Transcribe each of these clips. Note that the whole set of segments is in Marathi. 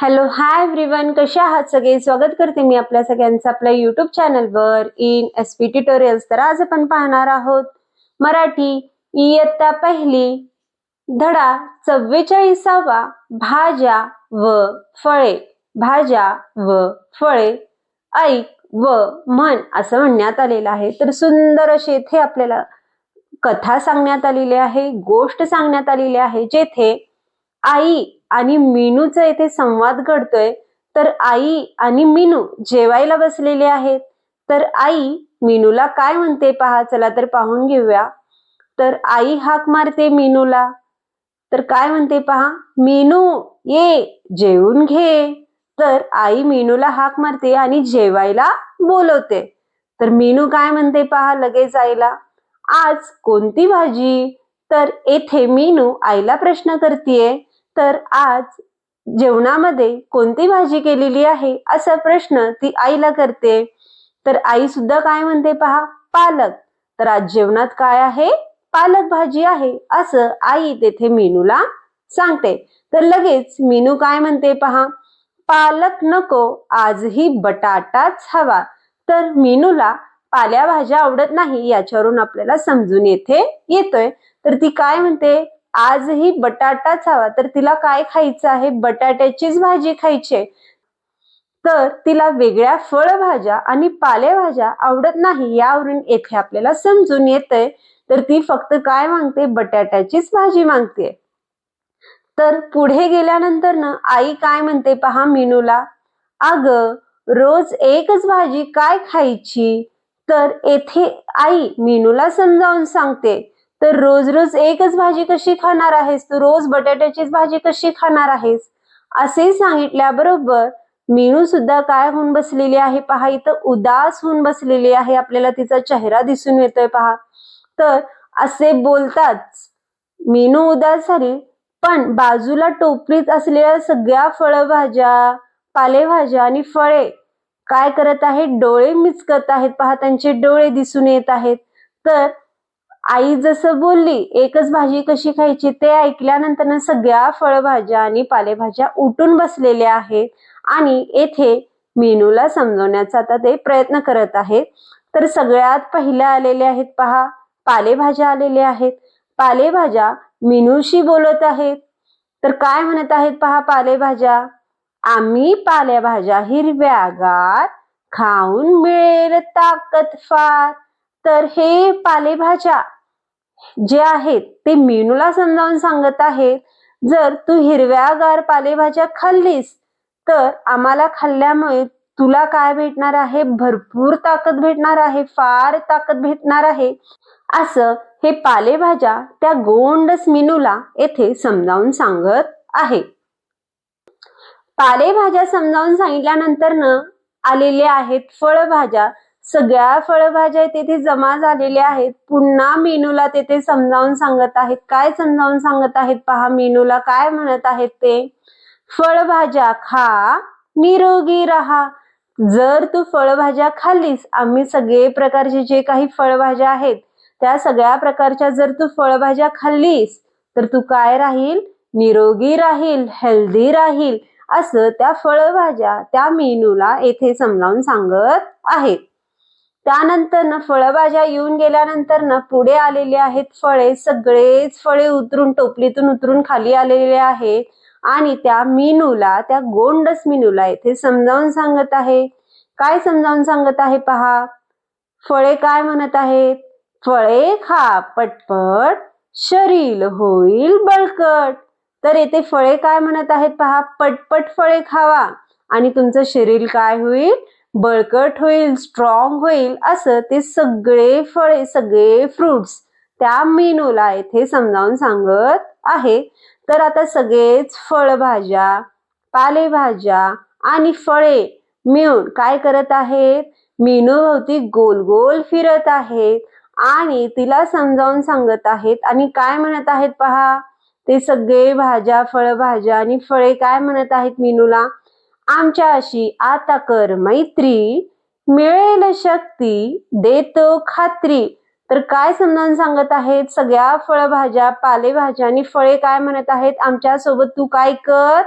हॅलो हाय एव्हरीवन, कशा आहात सगळे? स्वागत करते मी आपल्या सगळ्यांचं आपल्या युट्यूब चॅनलवर इन एसपी ट्युटोरियल्स. तर आज आपण पाहणार आहोत मराठी इयत्ता पहिली धडा 44वा भाज्या व फळे. भाज्या व फळे ऐक व म्हण असं म्हणण्यात आलेलं आहे. तर सुंदर असे इथे आपल्याला कथा सांगण्यात आलेली आहे, गोष्ट सांगण्यात आलेली आहे, जेथे आई आणि मीनूचा इथे संवाद घडतोय. तर आई आणि मीनू जेवायला बसलेले आहेत. तर आई मीनूला काय म्हणते पहा, चला तर पाहून घेऊया. तर आई हाक मारते मीनूला. तर काय म्हणते पहा, मीनू ये जेवून घे. तर आई मीनूला हाक मारते आणि जेवायला बोलवते. तर मीनू काय म्हणते पहा लगेच आईला, आज कोणती भाजी? तर येथे मीनू आईला प्रश्न करतीये. तर आज जेवणामध्ये कोणती भाजी केलेली आहे असा प्रश्न ती आईला करते. तर आई सुद्धा काय म्हणते पहा, पालक. तर आज जेवणात काय आहे? पालक भाजी आहे असं आई तेथे मीनूला सांगते. तर लगेच मीनू काय म्हणते पहा, पालक नको, आजही बटाटाच हवा. तर मीनूला पालेभाज्या आवडत नाही याच्यावरून आपल्याला समजून येतोय. तर ती काय म्हणते, आजही बटाटाच हवा. तर तिला काय खायचं आहे? बटाट्याचीच भाजी खायची आहे. तर तिला वेगळ्या फळभाज्या आणि पालेभाज्या आवडत नाही यावरून येथे आपल्याला समजून येतंय. तर ती फक्त काय मागते? बटाट्याचीच भाजी मागते. तर पुढे गेल्यानंतर ना आई काय म्हणते पहा मीनूला, अगं रोज एकच भाजी काय खायची? तर येथे आई मीनूला समजावून सांगते. तर रोज रोज एकच भाजी कशी खाणार आहेस तू? रोज बटाट्याचीच भाजी कशी खाणार आहेस? असे सांगितल्याबरोबर मीनू सुद्धा काय होऊन बसलेली आहे पहा, इथं उदास होऊन बसलेली आहे. आपल्याला तिचा चेहरा दिसून येतोय पहा. तर असे बोलताच मीनू उदास झाली, पण बाजूला टोपलीत असलेल्या सगळ्या फळभाज्या, पालेभाज्या आणि फळे काय करत आहेत? डोळे मिचकत आहेत पहा, त्यांचे डोळे दिसून येत आहेत. तर आई जसं बोलली एकच भाजी कशी खायची ते ऐकल्यानंतर सगळ्या फळभाज्या आणि पालेभाज्या उठून बसलेल्या आहेत आणि येथे मीनूला समजवण्याचा आता ते प्रयत्न करत आहेत. तर सगळ्यात पहिल्या आलेल्या आहेत पहा, पालेभाज्या आलेल्या आहेत. पालेभाज्या मीनूशी बोलत आहेत. तर काय म्हणत आहेत पहा पालेभाज्या, आम्ही पालेभाज्या हिरव्यागार खाऊन मिळेल ताकद फार. तर हे पालेभाज्या जे आहेत ते मीनूला समजावून सांगत आहेत, जर तू हिरव्यागार पालेभाज्या खाल्लीस तर आम्हाला खाल्ल्यामुळे तुला काय भेटणार आहे? भरपूर ताकद भेटणार आहे, फार ताकद भेटणार आहे असं हे पालेभाज्या त्या गोंडस मीनूला येथे समजावून सांगत आहे. पालेभाज्या समजावून सांगितल्यानंतर आलेल्या आहेत फळभाज्या. सगळ्या फळभाज्या तेथे जमा झालेल्या आहेत. पुन्हा मीनूला तेथे समजावून सांगत आहेत. काय समजावून सांगत आहेत पहा, मीनूला काय म्हणत आहेत ते, फळभाज्या खा निरोगी राहा. जर तू फळभाज्या खाल्लीस, आम्ही सगळे प्रकारचे जे काही फळभाज्या आहेत त्या सगळ्या प्रकारच्या जर तू फळभाज्या खाल्लीस तर तू काय राहील? निरोगी राहील, हेल्दी राहील असं त्या फळभाज्या त्या मीनूला येथे समजावून सांगत आहेत. त्यानंतर फळभाज्या येऊन गेल्यानंतर पुढे आलेले आहेत फळे. सगळेच फळे उतरून टोपलीतून उतरून खाली आलेले आहेत आणि त्या मीनूला, त्या गोंडस मीनूला येथे समजावून सांगत आहे. काय समजावून सांगत आहे पहा, फळे काय म्हणत आहेत, फळे खा पटपट शरीर होईल बळकट. तर येथे फळे काय म्हणत आहेत पहा, पटपट फळे खावा आणि तुमचं शरीर काय होईल? बळकट होईल, स्ट्रॉंग होईल असं ते सगळे फळे, सगळे फ्रुट्स त्या मीनूला येथे समजावून सांगत आहे. तर आता सगळेच फळभाज्या, पालेभाज्या आणि फळे मिळून काय करत आहेत? मीनू भोवती गोल गोल फिरत आहेत आणि तिला समजावून सांगत आहेत. आणि काय म्हणत आहेत पहा, ते सगळे भाज्या, फळभाज्या आणि फळे काय म्हणत आहेत मीनूला, आमच्याशी आता कर मैत्री, मिळेल शक्ती देतो खात्री. तर काय समजावून सांगत आहेत? सगळ्या फळभाज्या, पालेभाज्या आणि फळे काय म्हणत आहेत? आमच्या सोबत तू काय कर?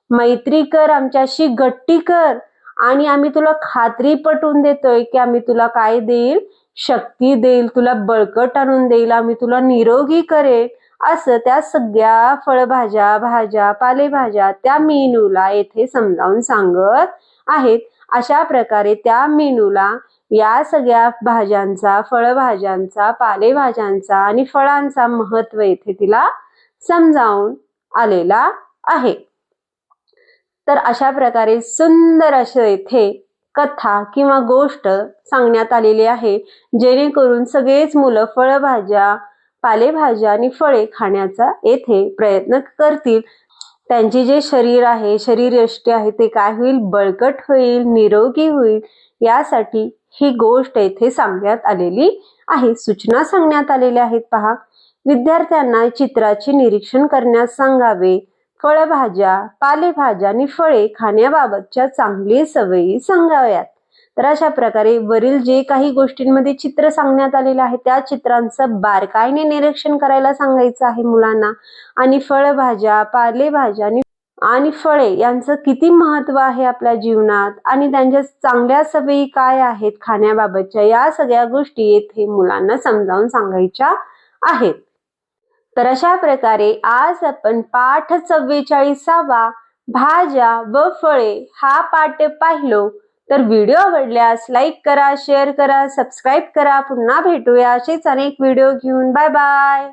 मैत्री कर, आमच्याशी गट्टी कर आणि आम्ही तुला खात्री पटवून देतोय की आम्ही तुला काय देईल, शक्ती देईल, तुला बळकट आणून देईल, आम्ही तुला निरोगी करेल, असं त्या सगळ्या फळभाज्या, भाज्या, पालेभाज्या त्या मीनूला येथे समजावून सांगत आहेत. अशा प्रकारे त्या मीनूला या सगळ्या भाज्यांचा, फळभाज्यांचा, पालेभाज्यांचा आणि फळांचा महत्त्व येथे तिला समजावून आलेला आहे. तर अशा प्रकारे सुंदर असं येथे कथा किंवा गोष्ट सांगण्यात आलेली आहे, जेणेकरून सगळेच मुलं फळभाज्या, पालेभाज्या आणि फळे खाण्याचा येथे प्रयत्न करतील. त्यांचे जे शरीर आहे, शरीरयष्टी आहे, ते काय होईल, बळकट होईल, निरोगी होईल. यासाठी ही गोष्ट येथे सांगण्यात आलेली आहे, सूचना सांगण्यात आलेल्या आहेत. पहा, विद्यार्थ्यांना चित्राचे निरीक्षण करण्यास सांगावे, फळभाज्या, पालेभाज्या आणि फळे खाण्याबाबतच्या चांगली सवयी सांगाव्यात. तर अशा प्रकारे वरील जे काही गोष्टींमध्ये चित्र सांगण्यात आलेलं आहे त्या चित्रांचं बारकाईने निरीक्षण करायला सांगायचं आहे मुलांना. आणि फळभाज्या, पालेभाज्या आणि फळे यांचं किती महत्त्व आहे आपल्या जीवनात आणि त्यांच्या चांगल्या सवयी काय आहेत खाण्याबाबतच्या, या सगळ्या गोष्टी येथे मुलांना समजावून सांगायच्या आहेत. तर अशा प्रकारे आज आपण पाठ 44वा भाज्या व फळे हा पाठ पाहिलो. तर व्हिडिओ आवडल्यास लाईक करा, शेअर करा, सबस्क्राईब करा. पुन्हा भेटूया असेच अनेक व्हिडिओ घेऊन. Bye bye.